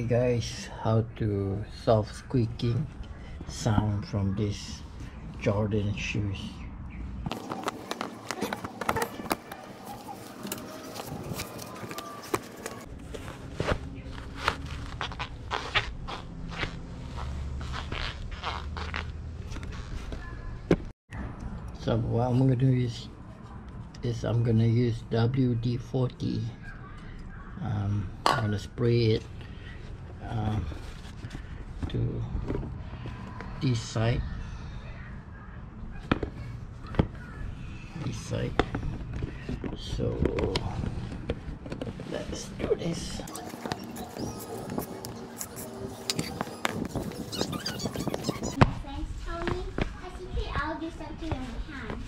Hey guys, how to solve squeaking sound from this Jordan shoes. So what I'm gonna do is I'm gonna use WD40. I'm gonna spray it to this side, so let's do this. Friends told me, I secret I'll do something on the hand.